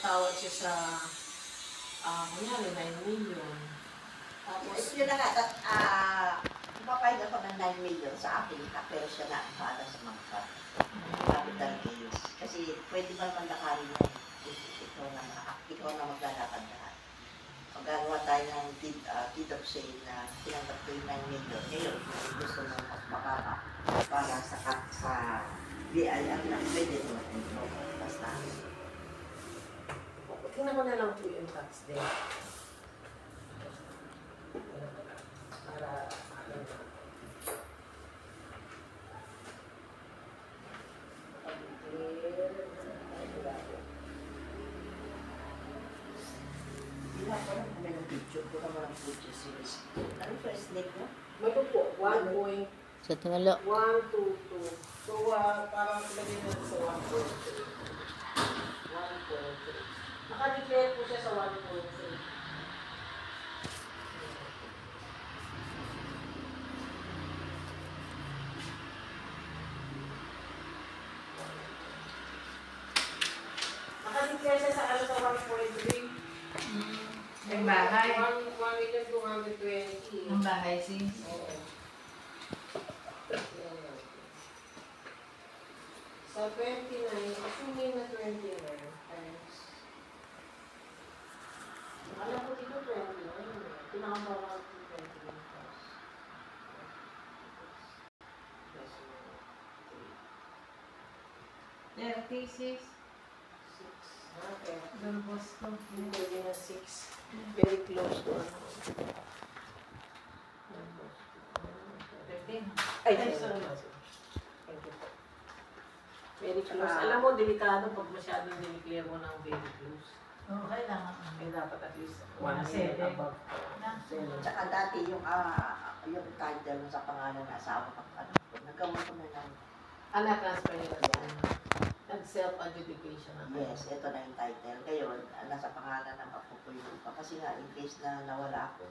tumatawag siya sa, kunyari, 9 million. Tapos, yun na nga, pumapayag ako ng 9 million sa akin, pero siya na para sa mga capital gains. Kasi pwede ba naman lakarin yan? Ikaw na maglalakad lahat. Magagawa tayo ng deed of sale na tinanggap ko yung 9 million. Ngayon, gusto mo mas makaka para sa BIR na pwede naman ito. Basta. tingnan ko na lang po yung tax day. Para, Ano first name mo? Ito po, 1.122. Sa tumalo. So, parang lagyan natin sa 1.3. 1.3. Naka-declare po siya sa 1.3. Naka-declare siya sa sa 1.3. Ang bahay. 1,220,000. Ang bahay, sis. Oo. Sa 29, assuming na 29 times. Alam ko dito 29. Pinakabawa ko 29 plus. 36. 6. Okay. Galbos ko. Pwede na 6. Very close to ano. 13. Ay, sorry. Thank you po. Very close. Alam mo, delikado pag masyadong dineclare mo ng very close. Oo, kailangan. Eh, dapat at least 1 Mga million seven. above. Na? Tsaka dati yung title mo sa pangalan ng asawa ko, nagkaroon ko na lang. Na-transfer nila sa nag-self-adjudication na. Yes, ito na yung title. Ngayon, nasa pangalan ng apo ko yung lupa. Kasi nga, in case na nawala ako,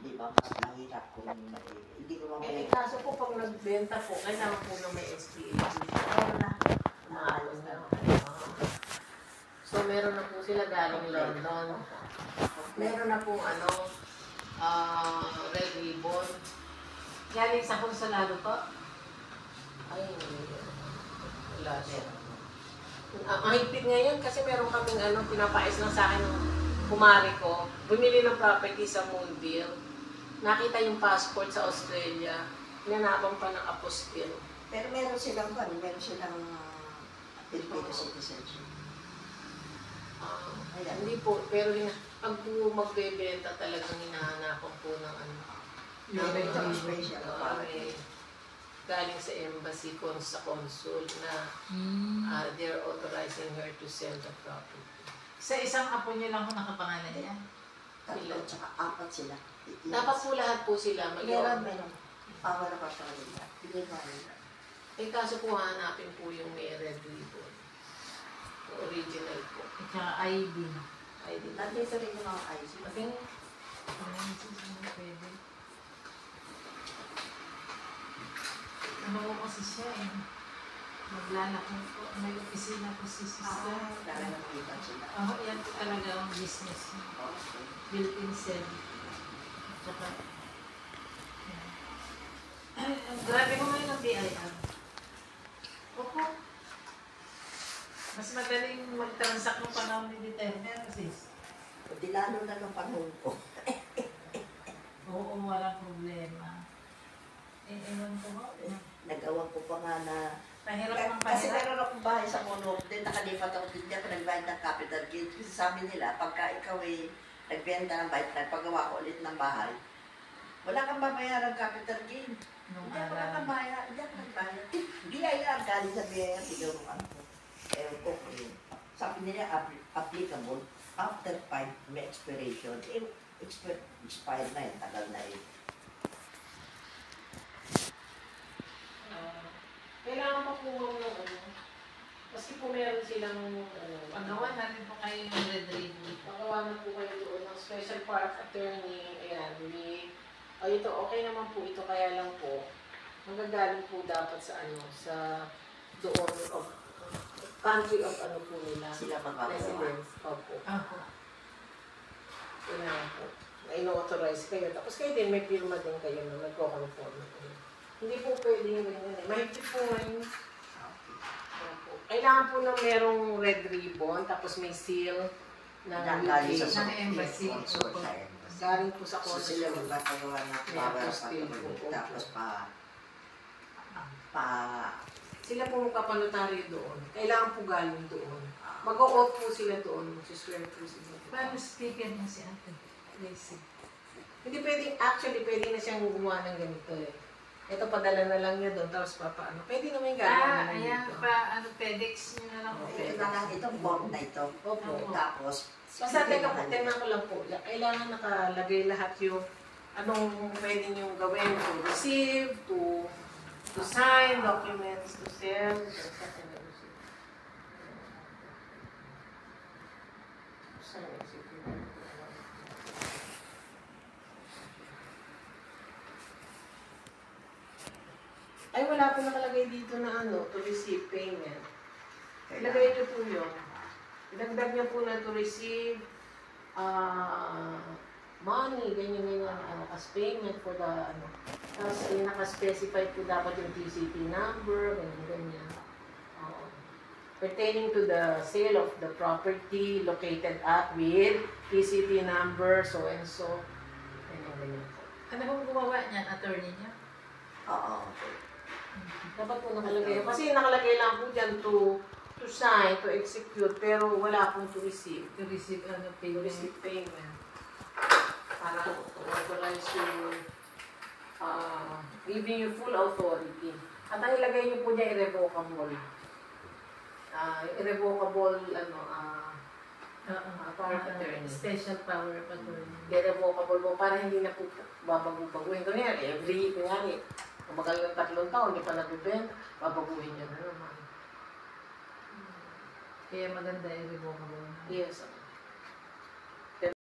di ba, mas mahirap kung hindi ko Eh, mamaya. kaso po pag nagbenta po, kailangan po na may SPA. Meron na. Maalos na. So, meron na po sila galing London. Meron na pong red ribbon. Galing sa konsulado po. Ay, wala siya. Ang higpit ngayon kasi meron kaming pinapais lang sa akin ng kumari ko. Bumili ng property sa Moonville. Nakita yung passport sa Australia. Nanabang pa ng apostille. Pero meron silang Filipino citizenship. Hindi po, pero pag magbebenta talagang hinahanapan po ng galing sa embassy sa consul na they're authorizing her to sell the property. Sa isang apo niyo lang kung nakapangalan niya? Tatlo, tsaka apat sila. Dapat po lahat po sila Meron. Wala pa sa kanila. Pinagawa. Eh kaso po hanapin po yung may red ribbon. Yung original po. At saka ID. ID. Nandito rin yung mga IC. Okay. Pwede. Ano ko kasi siya eh. Maglalaki po. May opisina po si sister. Dahil nakita sila. Yan po talaga ang business niya. Okay. Built-in cell. Tsaka, grabe mo ngayon ang BIR. Opo. Mas magaling mag-transact ng panahon ni Duterte kasi. Di lalo na ng panahon ko. Oo, walang problema. Ewan ko ba? Nag-awang ko pa nga na Pahirap ng kasi pahirap. meron akong bahay sa Mono, din nakalipat ako din ako nagbayad ng capital gain. Kasi sabi nila, pagka ikaw ay nagbenta ng bahay, nagpagawa ko ulit ng bahay, wala kang babayaran capital gain. Hindi ako nagbayad, hindi ako nagbayad. BIR, galing sa BIR, siguro ano ko. Okay. Sabi nila, applicable after 5 may expiration. Expired na yun, tagal na yun. Kailangan makuha ng Kasi po meron silang Pagawa natin po kayo yung red ribbon. Magawa na po kayo doon ng special park attorney. Ayan, ito, okay naman po ito. Kaya lang po, magagaling po dapat sa sa doon. country of ano po nila. Sila magpapagawa. Residence. Opo. Ako. Kailangan po. Na ino-authorize kayo. Tapos kayo din, may firma din kayo na nagko-conform kayo. Hindi po pwede yung ganyan eh. Mahigpit po ngayon. Opo. Kailangan po na merong red ribbon, tapos may seal ng Galing sa UK. Ng embassy. sponsor sa embassy. Galing po sa So sila consul. magpapagawa ng May power apostille po. tapos Sila po magpapanotaryo doon. Kailangan po galing doon. Mag-o-off po sila doon. Mag-swear po sila. Paano speaker niya si ate? Lacy. Hindi pwedeng, actually, pwede na siyang gumawa ng ganito eh. Ito, padala na lang niya doon, tapos papaano. Pwede naman yung gagawa na Ayan dito. pa, ano, FedEx niyo na lang. ito na lang, itong bomb na ito. Opo. Tapos, Basta teka po, tingnan ko lang po. Kailangan nakalagay lahat yung anong pwede niyong gawin to receive, to sign, documents, to send. Ay, wala po nakalagay dito na ano, to receive payment. Ilagay niyo po yun. Idagdag niyo po na to receive money, ganyan, as payment for the, ano. Tapos, nakaspecify po dapat yung TCT number, ganyan. Pertaining to the sale of the property located at with TCT number, so and so. Ganyan po. Ano kung gumawa niyan, attorney niya? Oo. Dapat po nakalagay. Kasi nakalagay lang po dyan to sign, to execute, pero wala pong to receive. To receive, ano, To payment. receive payment. Para to authorize you, giving you full authority. At ang ilagay niyo po niya irrevocable. Irrevocable, power of attorney. Special power of attorney. Irrevocable po para hindi na po babago-baguhin. Kunyari, kunyari, kumagal ng 3 taon, hindi pa nagbibenta, babaguhin niya na naman. Kaya maganda i-revocable. Yes.